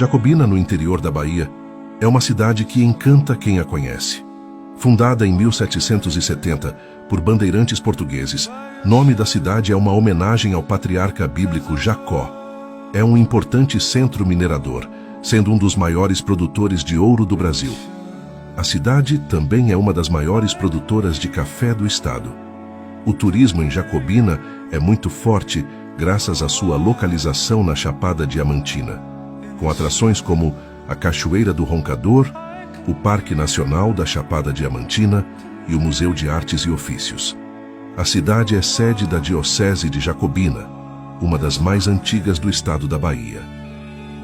Jacobina, no interior da Bahia, é uma cidade que encanta quem a conhece. Fundada em 1770 por bandeirantes portugueses, nome da cidade é uma homenagem ao patriarca bíblico Jacó. É um importante centro minerador, sendo um dos maiores produtores de ouro do Brasil. A cidade também é uma das maiores produtoras de café do estado. O turismo em Jacobina é muito forte graças à sua localização na Chapada Diamantina, com atrações como a Cachoeira do Roncador, o Parque Nacional da Chapada Diamantina e o Museu de Artes e Ofícios. A cidade é sede da Diocese de Jacobina, uma das mais antigas do estado da Bahia.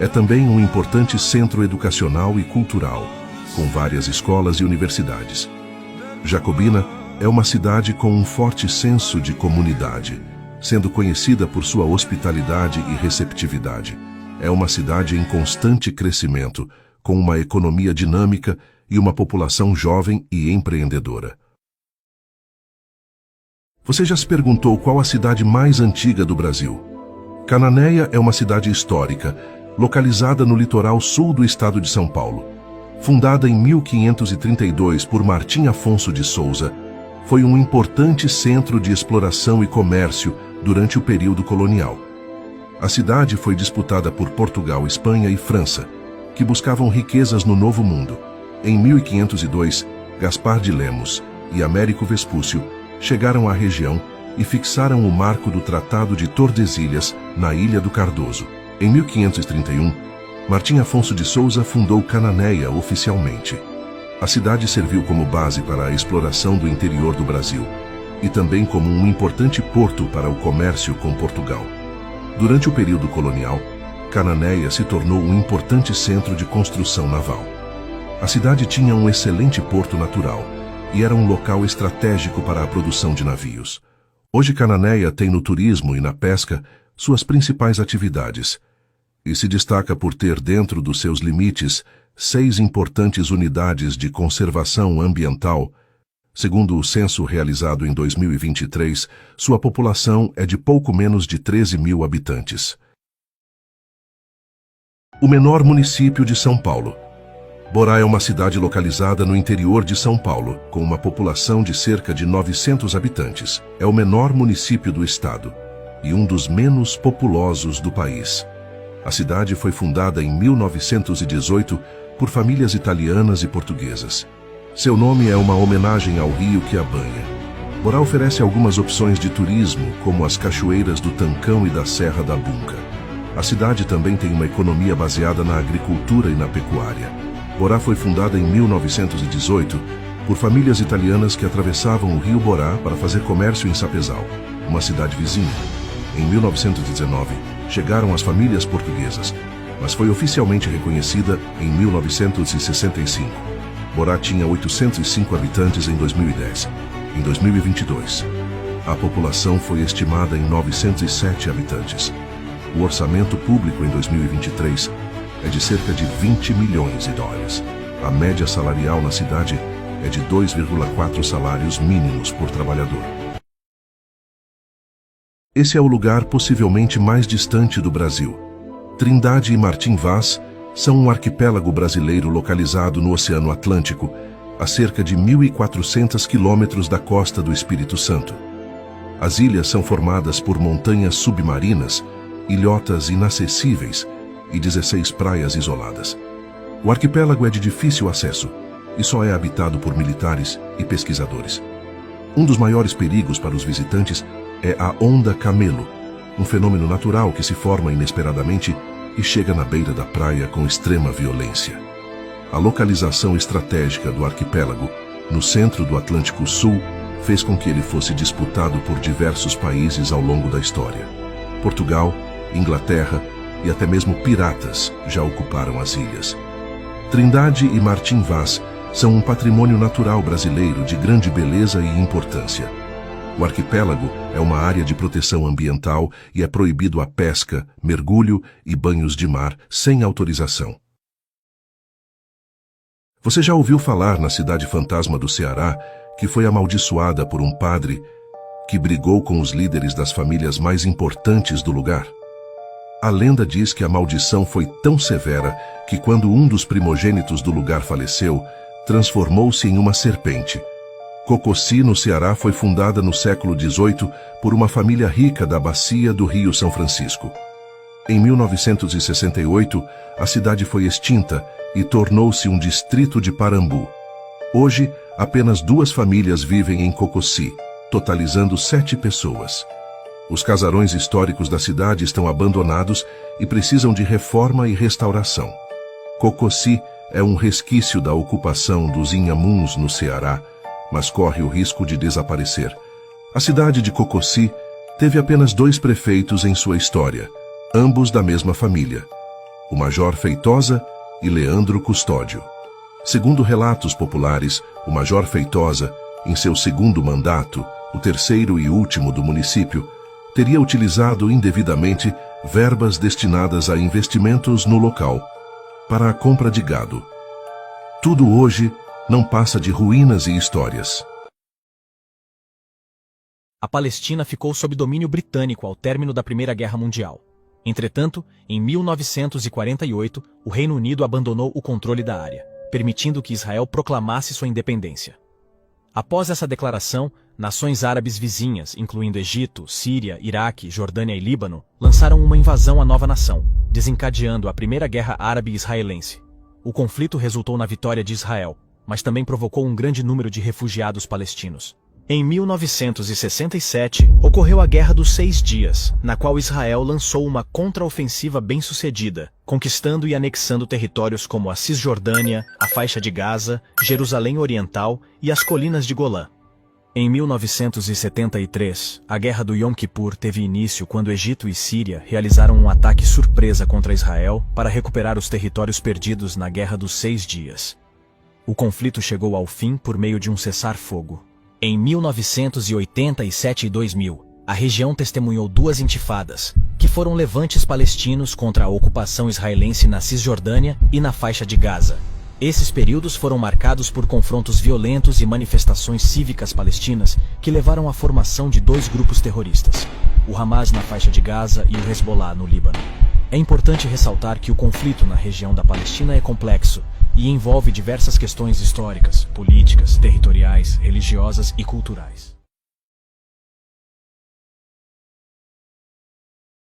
É também um importante centro educacional e cultural, com várias escolas e universidades. Jacobina é uma cidade com um forte senso de comunidade, sendo conhecida por sua hospitalidade e receptividade. É uma cidade em constante crescimento, com uma economia dinâmica e uma população jovem e empreendedora. Você já se perguntou qual a cidade mais antiga do Brasil? Cananéia é uma cidade histórica, localizada no litoral sul do estado de São Paulo. Fundada em 1532 por Martim Afonso de Souza, foi um importante centro de exploração e comércio durante o período colonial. A cidade foi disputada por Portugal, Espanha e França, que buscavam riquezas no Novo Mundo. Em 1502, Gaspar de Lemos e Américo Vespúcio chegaram à região e fixaram o marco do Tratado de Tordesilhas na Ilha do Cardoso. Em 1531, Martim Afonso de Souza fundou Cananéia oficialmente. A cidade serviu como base para a exploração do interior do Brasil e também como um importante porto para o comércio com Portugal. Durante o período colonial, Cananéia se tornou um importante centro de construção naval. A cidade tinha um excelente porto natural e era um local estratégico para a produção de navios. Hoje Cananéia tem no turismo e na pesca suas principais atividades e se destaca por ter dentro dos seus limites 6 importantes unidades de conservação ambiental. Segundo o censo realizado em 2023, sua população é de pouco menos de 13 mil habitantes. O menor município de São Paulo. Borá é uma cidade localizada no interior de São Paulo, com uma população de cerca de 900 habitantes. É o menor município do estado e um dos menos populosos do país. A cidade foi fundada em 1918 por famílias italianas e portuguesas. Seu nome é uma homenagem ao rio que a banha. Borá oferece algumas opções de turismo, como as cachoeiras do Tancão e da Serra da Bunca. A cidade também tem uma economia baseada na agricultura e na pecuária. Borá foi fundada em 1918 por famílias italianas que atravessavam o rio Borá para fazer comércio em Sapezal, uma cidade vizinha. Em 1919, chegaram as famílias portuguesas, mas foi oficialmente reconhecida em 1965. Borá tinha 805 habitantes em 2010. Em 2022, a população foi estimada em 907 habitantes. O orçamento público em 2023 é de cerca de 20 milhões de dólares. A média salarial na cidade é de 2,4 salários mínimos por trabalhador. Esse é o lugar possivelmente mais distante do Brasil. Trindade e Martim Vaz são um arquipélago brasileiro localizado no Oceano Atlântico, a cerca de 1.400 quilômetros da costa do Espírito Santo. As ilhas são formadas por montanhas submarinas, ilhotas inacessíveis e 16 praias isoladas. O arquipélago é de difícil acesso e só é habitado por militares e pesquisadores. Um dos maiores perigos para os visitantes é a onda camelo, um fenômeno natural que se forma inesperadamente e chega na beira da praia com extrema violência. A localização estratégica do arquipélago, no centro do Atlântico Sul, fez com que ele fosse disputado por diversos países ao longo da história. Portugal, Inglaterra e até mesmo piratas já ocuparam as ilhas. Trindade e Martim Vaz são um patrimônio natural brasileiro de grande beleza e importância. O arquipélago é uma área de proteção ambiental e é proibido a pesca, mergulho e banhos de mar sem autorização. Você já ouviu falar na cidade fantasma do Ceará, que foi amaldiçoada por um padre que brigou com os líderes das famílias mais importantes do lugar? A lenda diz que a maldição foi tão severa que quando um dos primogênitos do lugar faleceu, transformou-se em uma serpente. Cocossi, no Ceará, foi fundada no século XVIII por uma família rica da bacia do Rio São Francisco. Em 1968, a cidade foi extinta e tornou-se um distrito de Parambu. Hoje, apenas 2 famílias vivem em Cocossi, totalizando 7 pessoas. Os casarões históricos da cidade estão abandonados e precisam de reforma e restauração. Cocossi é um resquício da ocupação dos Inhamuns no Ceará, mas corre o risco de desaparecer. A cidade de Cocossi teve apenas 2 prefeitos em sua história, ambos da mesma família, o Major Feitosa e Leandro Custódio. Segundo relatos populares, o Major Feitosa, em seu 2º mandato, o 3º e último do município, teria utilizado indevidamente verbas destinadas a investimentos no local, para a compra de gado. Tudo hoje não passa de ruínas e histórias. A Palestina ficou sob domínio britânico ao término da Primeira Guerra Mundial. Entretanto, em 1948, o Reino Unido abandonou o controle da área, permitindo que Israel proclamasse sua independência. Após essa declaração, nações árabes vizinhas, incluindo Egito, Síria, Iraque, Jordânia e Líbano, lançaram uma invasão à nova nação, desencadeando a Primeira Guerra Árabe-Israelense. O conflito resultou na vitória de Israel, mas também provocou um grande número de refugiados palestinos. Em 1967, ocorreu a Guerra dos 6 Dias, na qual Israel lançou uma contraofensiva bem-sucedida, conquistando e anexando territórios como a Cisjordânia, a Faixa de Gaza, Jerusalém Oriental e as Colinas de Golã. Em 1973, a Guerra do Yom Kippur teve início quando Egito e Síria realizaram um ataque surpresa contra Israel para recuperar os territórios perdidos na Guerra dos 6 Dias. O conflito chegou ao fim por meio de um cessar-fogo. Em 1987 e 2000, a região testemunhou 2 intifadas, que foram levantes palestinos contra a ocupação israelense na Cisjordânia e na Faixa de Gaza. Esses períodos foram marcados por confrontos violentos e manifestações cívicas palestinas que levaram à formação de 2 grupos terroristas, o Hamas na Faixa de Gaza e o Hezbollah no Líbano. É importante ressaltar que o conflito na região da Palestina é complexo e envolve diversas questões históricas, políticas, territoriais, religiosas e culturais.